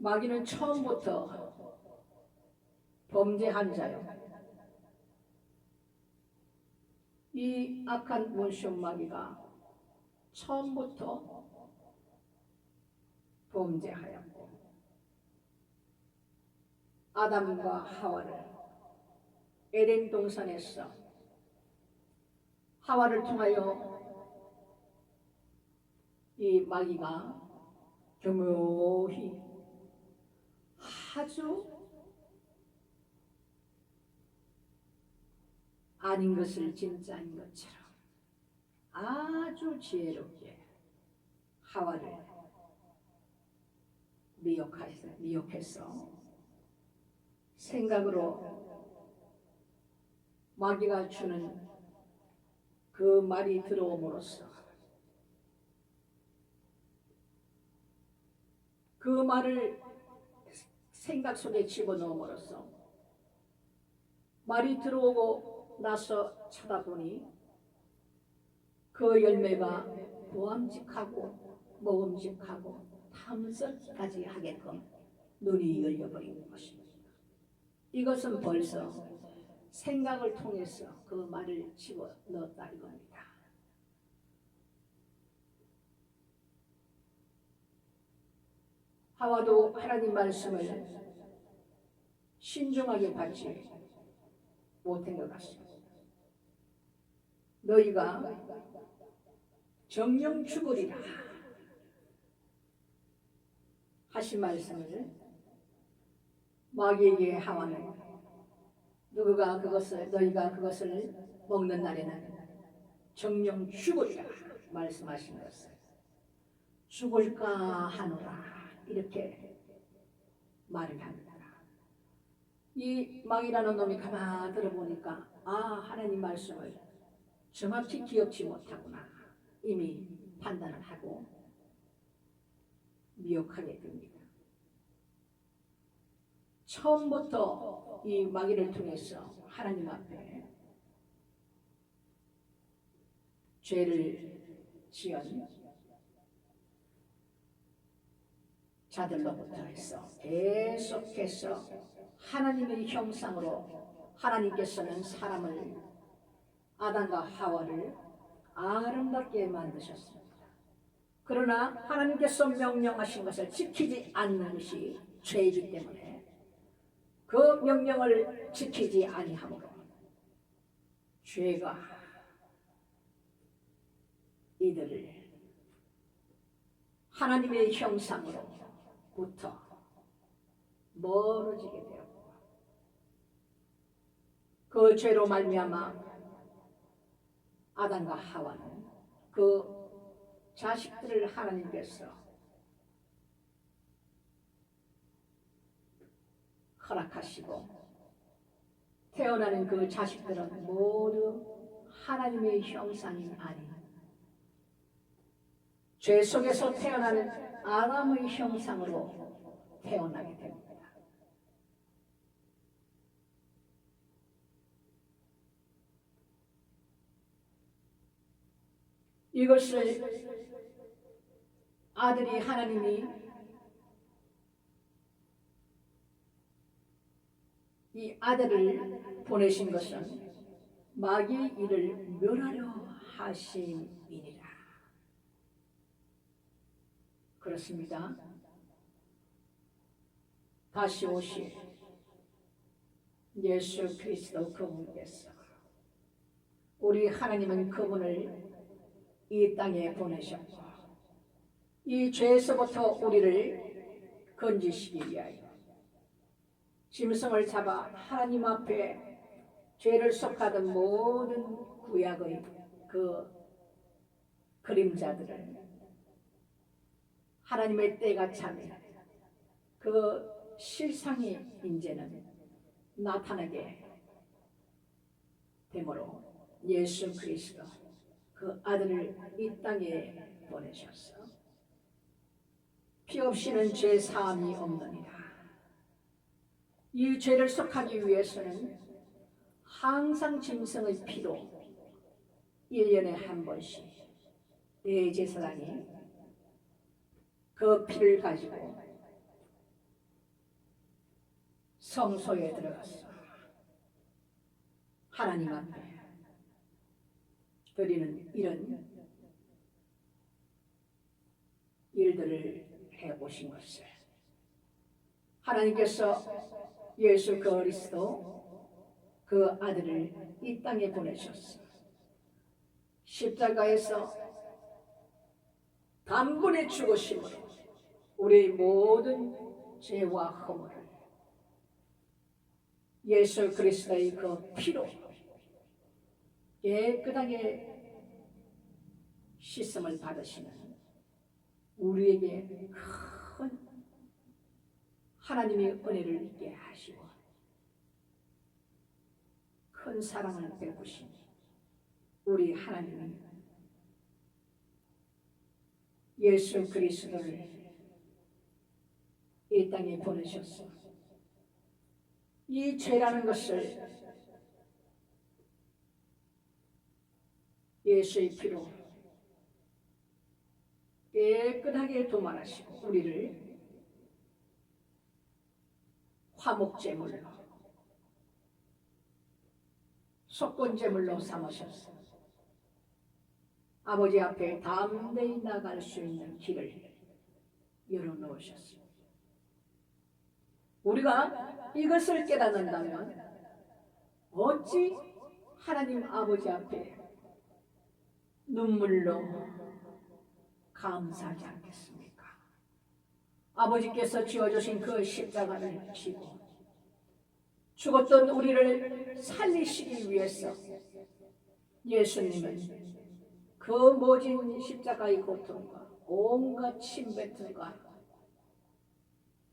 마귀는 처음부터 범죄한 자요. 이 악한 원수 마귀가 처음부터 범죄하였고 아담과 하와를 에덴 동산에서 하와를 통하여 이 마귀가 교묘히 아주 아닌 것을 진짜인 것처럼 아주 지혜롭게 하와를 미혹해서 생각으로 마귀가 주는 그 말이 들어옴으로써 그 말을 생각 속에 집어넣음으로써 말이 들어오고 나서 쳐다보니 그 열매가 보암직하고 먹음직하고 탐스럽기까지 하게끔 눈이 열려버린 것입니다. 이것은 벌써 생각을 통해서 그 말을 집어넣었다 이겁니다. 하와도 하나님 말씀을 신중하게 받지 못한 것 같습니다. 너희가 정령 죽으리라 하신 말씀을 마귀에게 하와는 너희가 그것을 먹는 날에는 정령 죽으리라 말씀하신 것을 죽을까 하노라 이렇게 말을 합니다. 이 마귀라는 놈이 가만히 들어보니까 하나님 말씀을 정확히 기억지 못하구나 이미 판단을 하고 미혹하게 됩니다. 처음부터 이 마귀를 통해서 하나님 앞에 죄를 지은 자들로부터 해서 계속해서 하나님의 형상으로 하나님께서는 사람을 아담과 하와를 아름답게 만드셨습니다. 그러나 하나님께서 명령하신 것을 지키지 않는 것이 죄이기 때문에 그 명령을 지키지 아니함으로 죄가 이들을 하나님의 형상으로부터 멀어지게 되었고 그 죄로 말미암아 아담과 하와는 그 자식들을 하나님께서 허락하시고 태어나는 그 자식들은 모두 하나님의 형상이 아닌 죄 속에서 태어나는 아담의 형상으로 태어나게 됩니다. 이것을 아들이 하나님이 이 아들을 보내신 것은 마귀의 일을 멸하려 하심이니라. 그렇습니다. 다시 오실 예수 그리스도 그분께서 우리 하나님은 그분을 이 땅에 보내셨고 이 죄에서부터 우리를 건지시기 위하여 짐승을 잡아 하나님 앞에 죄를 속하던 모든 구약의 그 그림자들을 하나님의 때가 차면 그 실상이 이제는 나타나게 되므로 예수 그리스도 그 아들을 이 땅에 보내셨어. 피 없이는 죄 사함이 없느니라. 이 죄를 속하기 위해서는 항상 짐승의 피로 1년에 한 번씩 대제사장이 그 피를 가지고 성소에 들어가서 하나님 앞에 드리는 이런 일들을 해보신 것을 하나님께서 예수 그리스도 그 아들을 이 땅에 보내셨어. 십자가에서 단번에 죽으심으로 우리 모든 죄와 허물을 예수 그리스도의 그 피로 깨끗하게 씻음을 받으시는 우리에게 큰 하나님의 은혜를 있게 하시고 큰 사랑을 베푸신 우리 하나님이 예수 그리스도를 이 땅에 보내셨어. 이 죄라는 것을 예수의 피로 깨끗하게 도말하시고 우리를 화목제물로 속건제물로 삼으셨어. 아버지 앞에 담대히 나갈 수 있는 길을 열어놓으셨습니다. 우리가 이것을 깨닫는다면 어찌 하나님 아버지 앞에 눈물로 감사하지 않겠습니까? 아버지께서 지어주신 그 십자가를 지고 죽었던 우리를 살리시기 위해서 예수님은 그 모진 십자가의 고통과 온갖 침뱉음과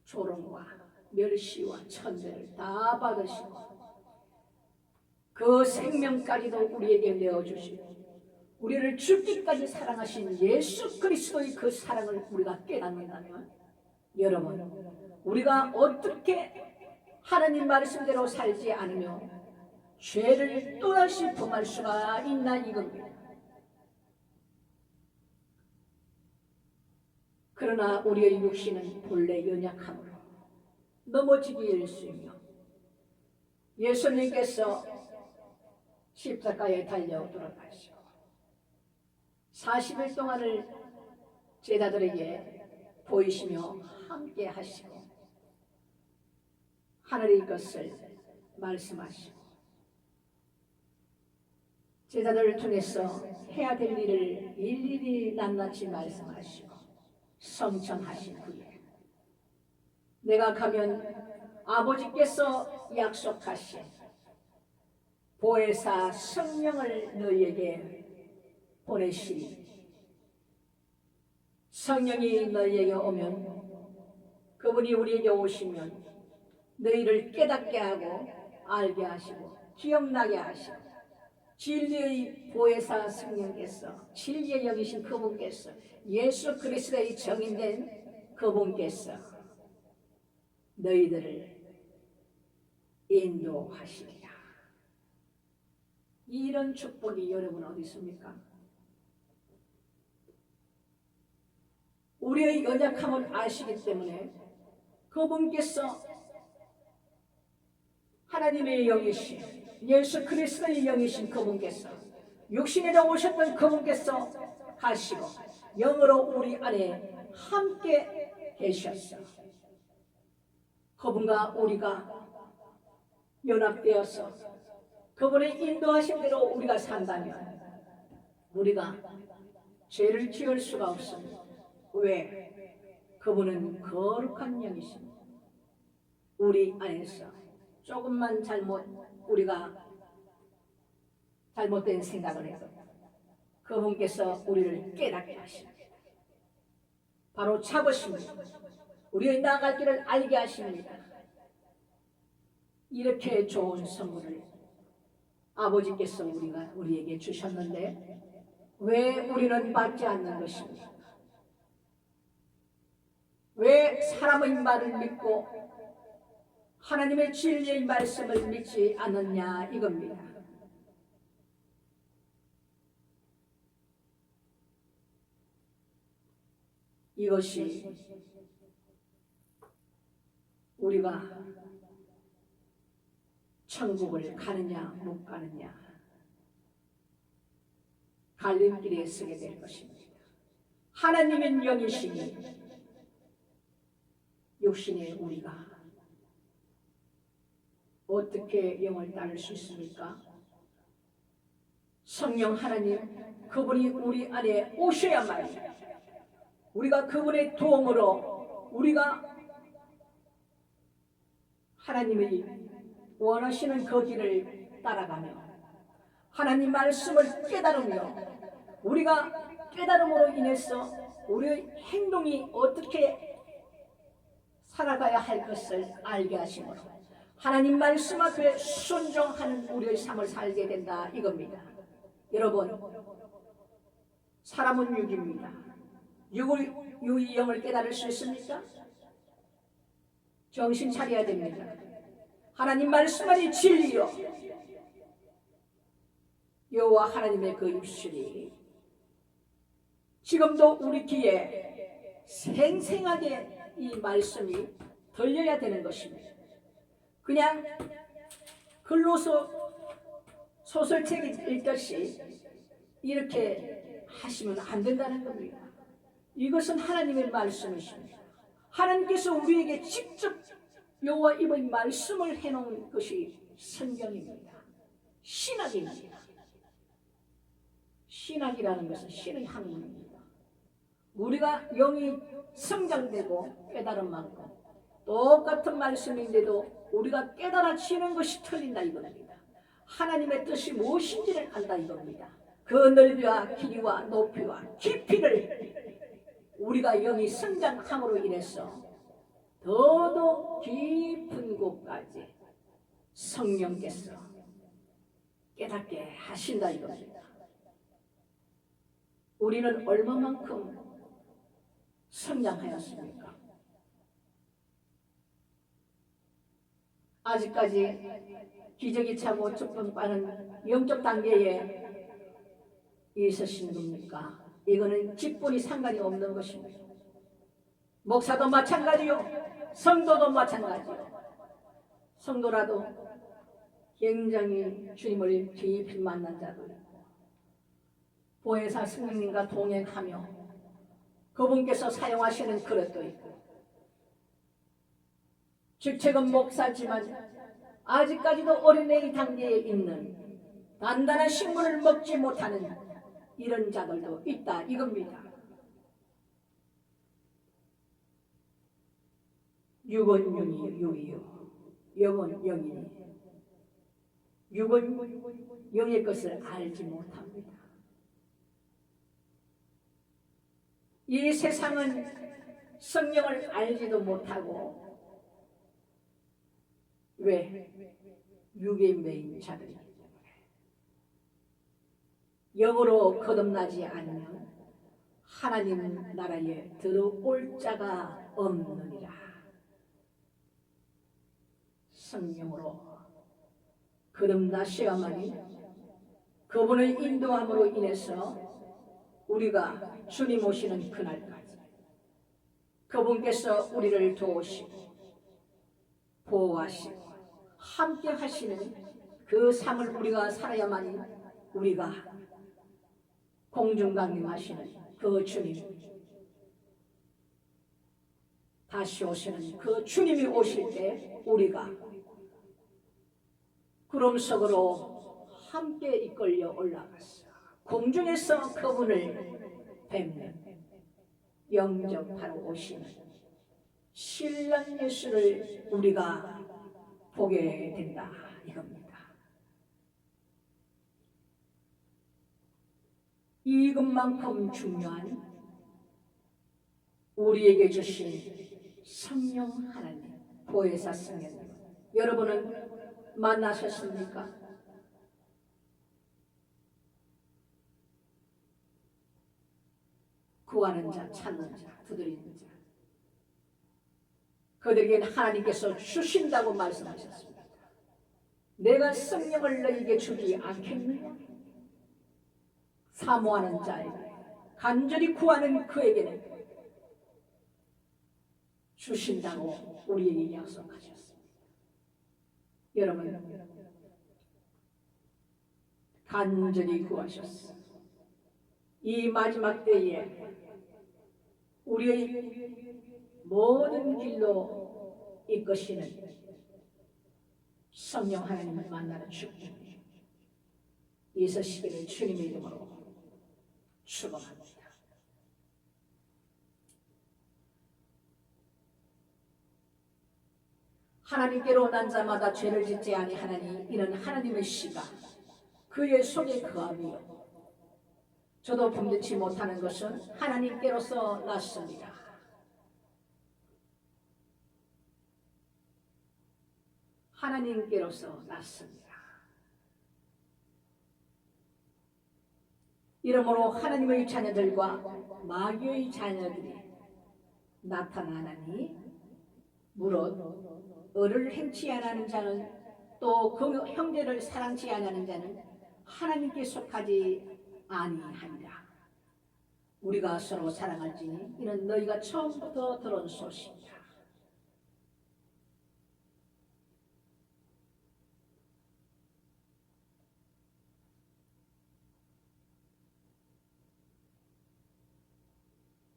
조롱과 멸시와 천대를 다 받으시고 그 생명까지도 우리에게 내어주시고 우리를 죽기까지 사랑하신 예수 그리스도의 그 사랑을 우리가 깨닫는다면 여러분 우리가 어떻게 하나님 말씀대로 살지 않으며 죄를 또다시 범할 수가 있나 이겁니다. 그러나 우리의 육신은 본래 연약함으로 넘어지기 일쑤이며 예수님께서 십자가에 달려 돌아가시고 40일 동안을 제자들에게 보이시며 함께 하시고 하늘의 것을 말씀하시고 제자들을 통해서 해야 될 일을 일일이 낱낱이 말씀하시고 성천하신 후에 내가 가면 아버지께서 약속하신 보혜사 성령을 너희에게 보내시니 성령이 너희에게 오면 그분이 우리에게 오시면 너희를 깨닫게 하고 알게 하시고 기억나게 하시고 진리의 보혜사 성령께서 진리의 영이신 그분께서 예수 그리스도의 정인된 그분께서 너희들을 인도하시리라. 이런 축복이 여러분 어디 있습니까? 우리의 연약함을 아시기 때문에 그분께서 하나님의 영이신 예수 그리스도의 영이신 그분께서 육신에서 오셨던 그분께서 가시고 영으로 우리 안에 함께 계셨어. 그분과 우리가 연합되어서 그분의 인도하심대로 우리가 산다면 우리가 죄를 지을 수가 없습니다. 왜? 그분은 거룩한 영이십니다. 우리 안에서 조금만 우리가 잘못된 생각을 해도 그분께서 우리를 깨닫게 하십니다. 바로 잡으십니다. 우리의 나아갈 길을 알게 하십니다. 이렇게 좋은 선물을 아버지께서 우리에게 주셨는데 왜 우리는 받지 않는 것입니까? 왜 사람의 말을 믿고 하나님의 진리의 말씀을 믿지 않느냐 이겁니다. 이것이 우리가 천국을 가느냐 못 가느냐 갈림길에 서게 될 것입니다. 하나님은 영이시니 육신의 우리가 어떻게 영을 따를 수 있습니까? 성령 하나님, 그분이 우리 안에 오셔야만 우리가 그분의 도움으로 우리가 하나님이 원하시는 그 길을 따라가며 하나님 말씀을 깨달으며 우리가 깨달음으로 인해서 우리의 행동이 어떻게 살아가야 할 것을 알게 하심으로 하나님 말씀 앞에 순종하는 우리의 삶을 살게 된다 이겁니다. 여러분, 사람은 육입니다. 육의 영을 깨달을 수 있습니까? 정신 차려야 됩니다. 하나님 말씀만이 진리요 여호와 하나님의 그 입술이 지금도 우리 귀에 생생하게 이 말씀이 들려야 되는 것입니다. 그냥 글로서 소설책 읽듯이 이렇게 하시면 안 된다는 겁니다. 이것은 하나님의 말씀이십니다. 하나님께서 우리에게 직접 여호와 이의 말씀을 해놓은 것이 성경입니다. 신학입니다. 신학이라는 것은 신의 학문입니다. 우리가 영이 성장되고 깨달은 만큼 똑같은 말씀인데도 우리가 깨달아지는 것이 틀린다 이겁니다. 하나님의 뜻이 무엇인지를 안다 이겁니다. 그 넓이와 길이와 높이와 깊이를 우리가 영이 성장함으로 인해서 더더 깊은 곳까지 성령께서 깨닫게 하신다 이겁니다. 우리는 얼마만큼 성장하였습니까? 아직까지 기저귀 차고 쭈뼛 빠는 영적 단계에 있으신 겁니까? 이거는 직분이 상관이 없는 것입니다. 목사도 마찬가지요. 성도도 마찬가지요. 성도라도 굉장히 주님을 깊이 만난 자들 보혜사 스님님과 동행하며 그분께서 사용하시는 그릇도 있고 직책은 목사지만 아직까지도 어린애의 단계에 있는 단단한 식물을 먹지 못하는 이런 자들도 있다 이겁니다. 육은 영이 육이요 영은 영이니 육은 영의 것을 알지 못합니다. 이 세상은 성령을 알지도 못하고 왜? 육에 매인 자들이기 때문에 영으로 거듭나지 않으면 하나님 나라에 들어올 자가 없느니라. 성령으로 거듭나셔야만이 그분의 인도함으로 인해서 우리가 주님 오시는 그날까지 그분께서 우리를 도우시고 보호하시고 함께 하시는 그 삶을 우리가 살아야만이 우리가 공중강림하시는 그 주님 다시 오시는 그 주님이 오실 때 우리가 구름 속으로 함께 이끌려 올라가서 공중에서 그분을 뵙는 영접하러 오시는 신랑 예수를 우리가 보게 된다 이겁니다. 이것만큼 중요한 우리에게 주신 성령 하나님 보혜사 성령님 여러분은 만나셨습니까? 구하는 자, 찾는 자, 두드리는 자 그들에게는 하나님께서 주신다고 말씀하셨습니다. 내가 성령을 너희에게 주지 않겠느냐? 사모하는 자에게 간절히 구하는 그에게는 주신다고 우리에게 약속하셨습니다. 여러분 간절히 구하셨어. 이 마지막 때에 우리의 모든 길로 이끄시는 성령 하나님을 만나는 축복 있으시기를 주님의 이름으로 축원합니다. 하나님께로 난 자마다 죄를 짓지 아니하나니 이는 하나님의 씨가 그의 속에 거하며 저도 분별치 못하는 것은 하나님께로서 났습니다. 하나님께로서 났습니다. 이러므로 하나님의 자녀들과 마귀의 자녀들이 나타나나니 무릇 의를 행치 아니하는 자는 또 그 형제를 사랑치 아니하는 자는 하나님께 속하지 아니하니라. 우리가 서로 사랑할지니 이는 너희가 처음부터 들은 소식이라.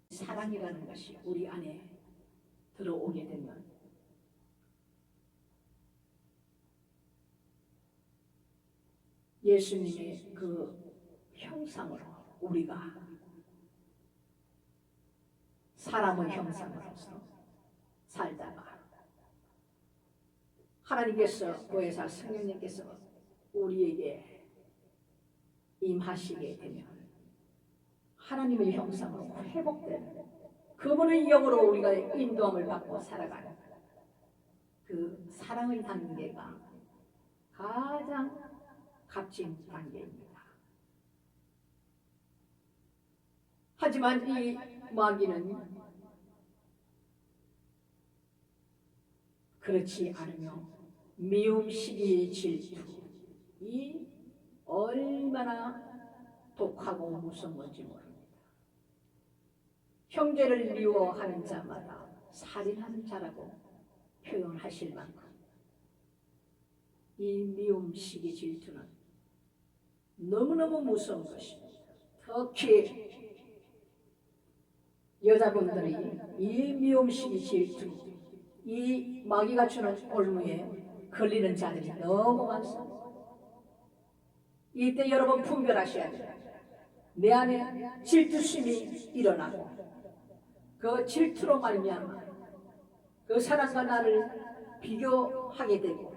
사랑이라는 것이 우리 안에 들어오게 되면 예수님의 그 형상으로 우리가 사람의 형상으로서 살다가 하나님께서 보혜사 성령님께서 우리에게 임하시게 되면 하나님의 형상으로 회복되는 그분의 영으로 우리가 인도함을 받고 살아가는 그 사랑의 단계가 가장 값진 단계입니다. 하지만 이 마귀는 그렇지 않으며 미움, 시기, 질투 이 얼마나 독하고 무서운 건지 모릅니다. 형제를 미워하는 자마다 살인하는 자라고 표현하실 만큼 이 미움, 시기, 질투는 너무너무 무서운 것입니다. 특히 여자분들이 이 미움, 시기, 질투 이 마귀가 주는 올무에 걸리는 자들이 너무 많습니다. 이때 여러분 분별하셔야 돼요. 내 안에 질투심이 일어나고 그 질투로 말미암아 그 사람과 나를 비교하게 되고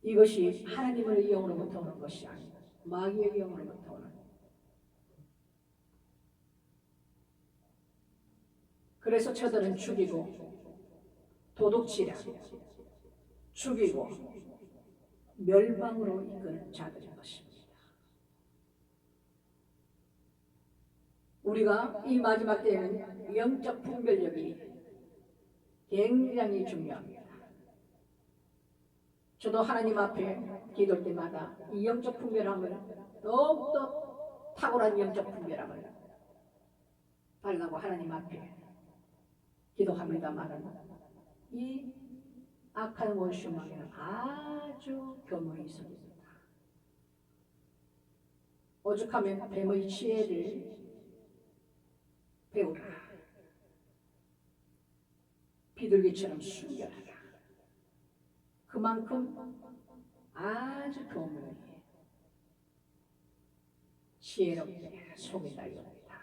이것이 하나님의 영으로부터 오는 것이 아니고 마귀의 영으로부터 오는. 그래서 저들은 죽이고 도둑질하고 죽이고 멸망으로 이끄는 자들인 것입니다. 우리가 이 마지막 때에는 영적 분별력이 굉장히 중요합니다. 저도 하나님 앞에 기도할 때마다 이 영적 분별함을 더욱더 탁월한 영적 분별함을 달라고 하나님 앞에 기도합니다만 이 악한 원수마귀는 아주 교묘히 있습니다. 오죽하면 뱀의 지혜를 배우라. 비둘기처럼 숨겨라. 그만큼 아주 교묘히 지혜롭게 속이다 이겁니다.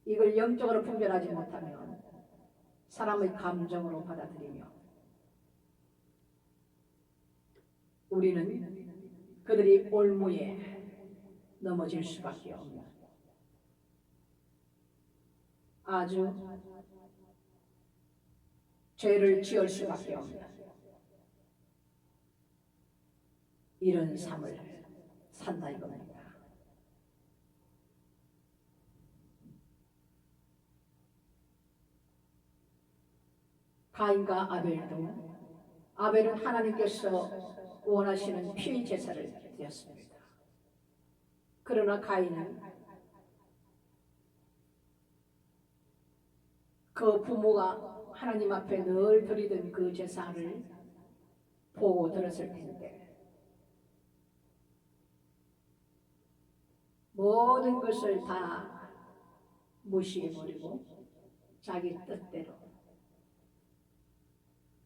이걸 영적으로 분별하지 못하면 사람의 감정으로 받아들이며 우리는 그들이 올무에 넘어질 수밖에 없는 아주 죄를 지을 수밖에 없는 이런 삶을 산다 이겁니다. 가인과 아벨은 하나님께서 원하시는 피의 제사를 드렸습니다. 그러나 가인은 그 부모가 하나님 앞에 늘 드리던 그 제사를 보고 들었을 텐데 모든 것을 다 무시해버리고 자기 뜻대로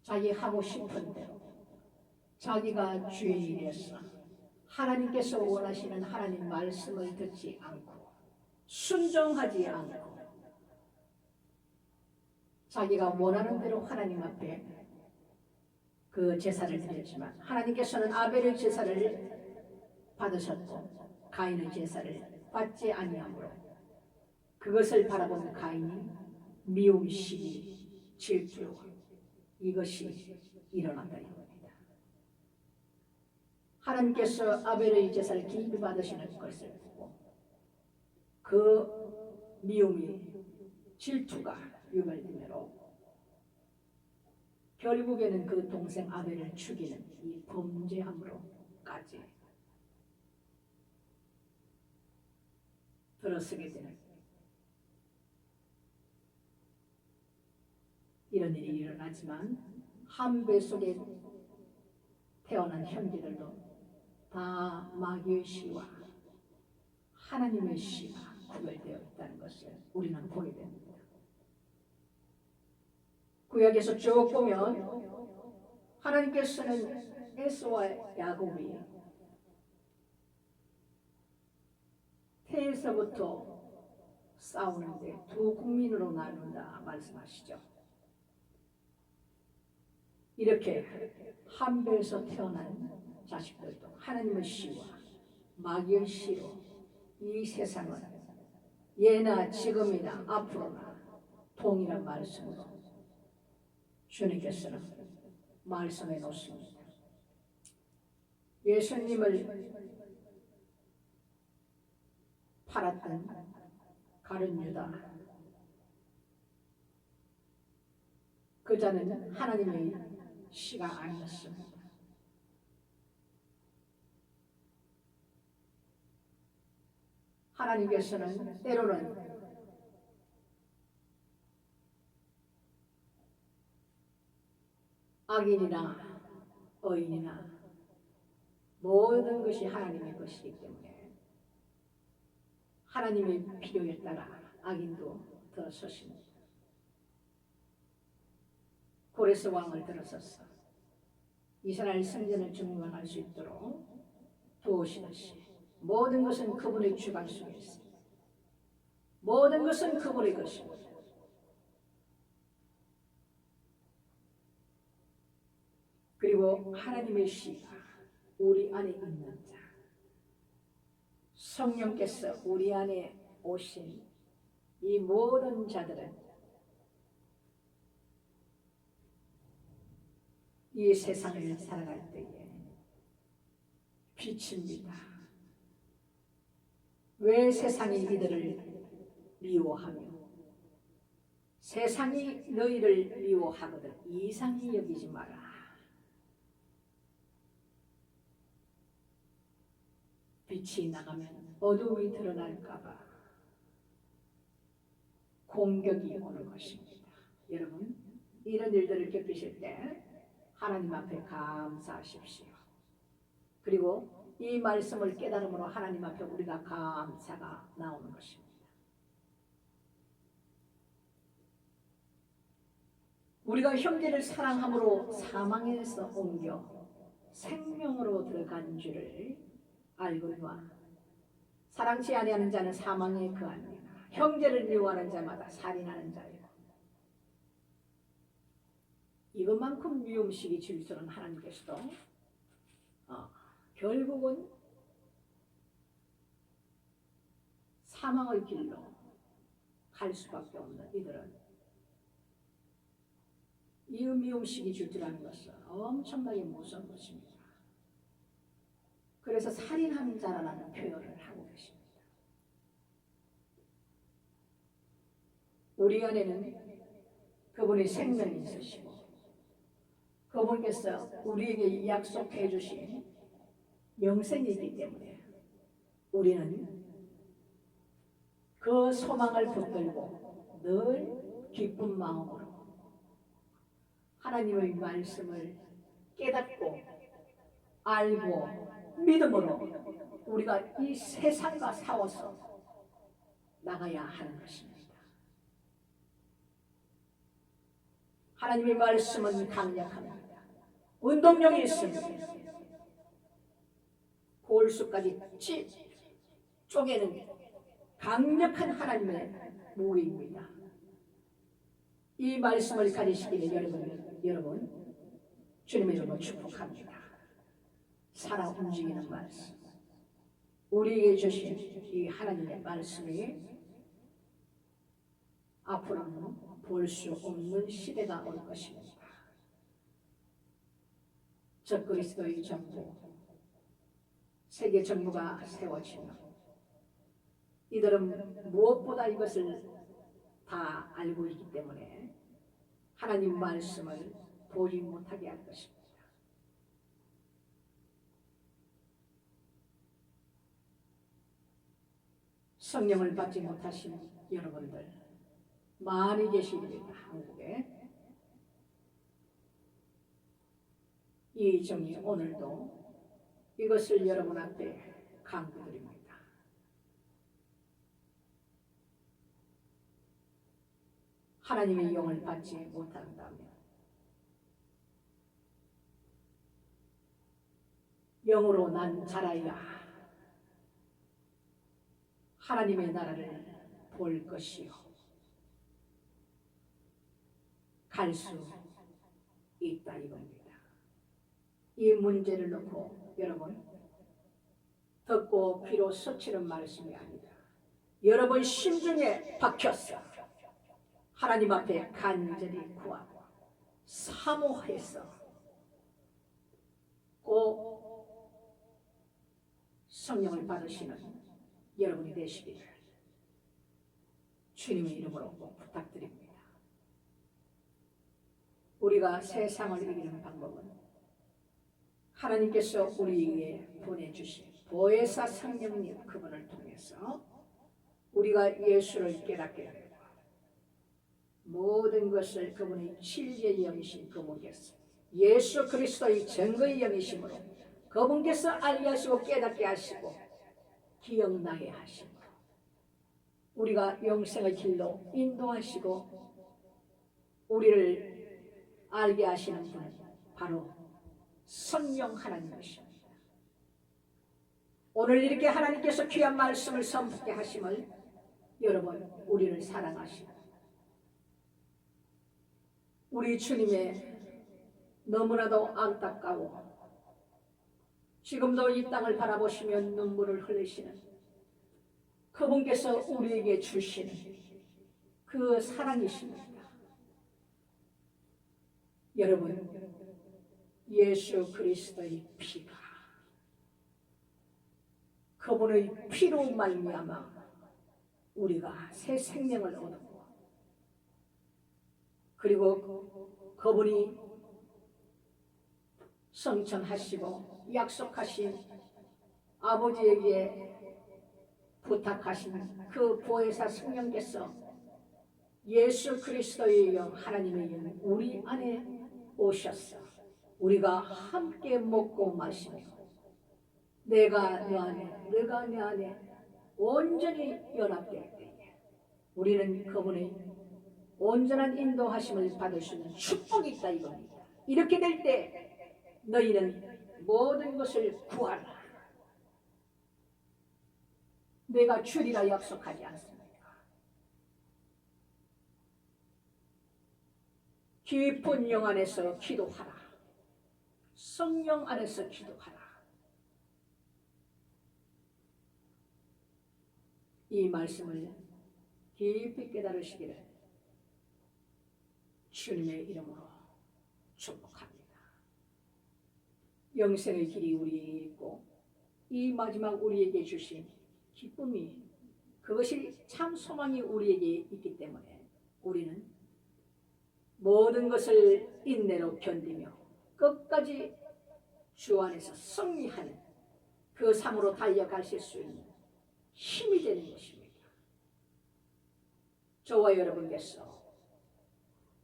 자기 하고 싶은 대로 자기가 죄인이었어. 하나님께서 원하시는 하나님 말씀을 듣지 않고 순종하지 않고 자기가 원하는 대로 하나님 앞에 그 제사를 드렸지만 하나님께서는 아벨의 제사를 받으셨고 가인의 제사를 받지 아니하므로 그것을 바라본 가인이 미움, 시기, 질투 이것이 일어났다 이겁니다. 하나님께서 아벨의 제사를 기입히 받으시는 것을 보고 그 미움이 질투가 유발되므로 결국에는 그 동생 아벨을 죽이는 이 범죄함으로까지 들어서게 되는 이런 일이 일어나지만 한 배 속에 태어난 형제들도 다 마귀의 씨와 하나님의 씨가 구별되어 있다는 것을 우리는 보게 됩니다. 구약에서 쭉 보면 하나님께서는 에서와 야곱이 태에서부터 싸우는데 두 국민으로 나눈다 말씀하시죠. 이렇게 한 배에서 태어난 자식들도 하나님의 씨와 마귀의 씨로 이 세상은 예나 지금이나 앞으로나 동일한 말씀으로 주님께서는 말씀해 놓습니다. 예수님을 팔았던 가룟 유다, 그 자는 하나님의 씨가 아니었습니다. 하나님께서는 때로는 악인이나 의인이나 모든 것이 하나님의 것이기 때문에 하나님의 필요에 따라 악인도 들어섰습니다. 고레스 왕을 들어섰어 이스라엘 성전을 증명할 수 있도록 도우시듯이 모든 것은 그분의 주관 속에 있습니다. 모든 것은 그분의 것입니다. 그리고 하나님의 씨가 우리 안에 있는 자, 성령께서 우리 안에 오신 이 모든 자들은 이 세상을 살아갈 때에 빛입니다. 왜 세상이 이들을 미워하며 세상이 너희를 미워하거든 이상히 여기지 마라. 빛이 나가면 어둠이 드러날까봐 공격이 오는 것입니다. 여러분 이런 일들을 겪으실 때 하나님 앞에 감사하십시오. 그리고 이 말씀을 깨달음으로 하나님 앞에 우리가 감사가 나오는 것입니다. 우리가 형제를 사랑함으로 사망에서 옮겨 생명으로 들어간 줄을 알거니와 사랑치 아니하는 자는 사망에 거하느니라. 형제를 미워하는 자마다 살인하는 자요. 이것만큼 미움식이 질투는 하나님께서도 결국은 사망의 길로 갈 수밖에 없는 이들은 이 미움식이 질투라는 것은 엄청나게 무서운 것입니다. 그래서 살인하는 자라는 표현을 하고 계십니다. 우리 안에는 그분의 생명이 있으시고 그분께서 우리에게 약속해 주신 영생이기 때문에 우리는 그 소망을 붙들고 늘 기쁜 마음으로 하나님의 말씀을 깨닫고 알고 믿음으로 우리가 이 세상과 싸워서 나가야 하는 것입니다. 하나님의 말씀은 강력합니다. 운동력이 있습니다. 골수까지 쪼개는 강력한 하나님의 무기입니다. 이 말씀을 가지시기를 여러분 주님의 이름으로 축복합니다. 살아 움직이는 말씀, 우리에게 주신 이 하나님의 말씀이 앞으로는 볼 수 없는 시대가 올 것입니다. 적그리스도의 정부, 세계 정부가 세워지면 이들은 무엇보다 이것을 다 알고 있기 때문에 하나님 말씀을 보지 못하게 할 것입니다. 성령을 받지 못하신 여러분들 많이 계십니다. 한국에. 이 정이 오늘도 이것을 여러분 앞에 강구드립니다. 하나님의 영을 받지 못한다면 영으로 난 자라야 하나님의 나라를 볼 것이요 갈 수 있다 이겁니다. 이 문제를 놓고 여러분 듣고 귀로 스치는 말씀이 아니다. 여러분 심중에 박혔어. 하나님 앞에 간절히 구하고 사모해서 꼭 성령을 받으시는 여러분이 되시기를 주님의 이름으로 꼭 부탁드립니다. 우리가 세상을 이기는 방법은 하나님께서 우리에게 보내주신 보혜사 성령님 그분을 통해서 우리가 예수를 깨닫게 되고 모든 것을 그분의 진리의 영이신 그분께서 예수 그리스도의 증거의 영이심으로 그분께서 알게 하시고 깨닫게 하시고 기억나게 하시고 우리가 영생의 길로 인도하시고 우리를 알게 하시는 분은 바로 성령 하나님이십니다. 오늘 이렇게 하나님께서 귀한 말씀을 선포하게 하심을 여러분 우리를 사랑하시고 우리 주님의 너무나도 안타까워 지금도 이 땅을 바라보시며 눈물을 흘리시는 그분께서 우리에게 주시는 그 사랑이십니다. 여러분 예수 그리스도의 피가 그분의 피로 말미암아 우리가 새 생명을 얻었고 그리고 그분이 성천하시고 약속하신 아버지에게 부탁하신 그 보혜사 성령께서 예수 그리스도의 영 하나님의 영 우리 안에 오셨어. 우리가 함께 먹고 마시며 내가 내 안에 내가 내 안에 온전히 연합될 때에 우리는 그분의 온전한 인도하심을 받을 수 있는 축복이 있다 이겁니다. 이렇게 될 때 너희는 모든 것을 구하라. 내가 주리라 약속하지 않습니까? 깊은 영 안에서 기도하라. 성령 안에서 기도하라. 이 말씀을 깊이 깨달으시기를 주님의 이름으로 축복합니다. 영생의 길이 우리에게 있고 이 마지막 우리에게 주신 기쁨이 그것이 참 소망이 우리에게 있기 때문에 우리는 모든 것을 인내로 견디며 끝까지 주 안에서 승리하는 그 삶으로 달려가실 수 있는 힘이 되는 것입니다. 저와 여러분께서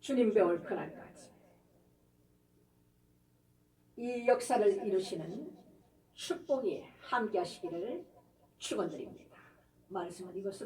주님 배울 그날까지 이 역사를 이루시는 축복이 함께 하시기를 축원드립니다. 말씀은 이것으로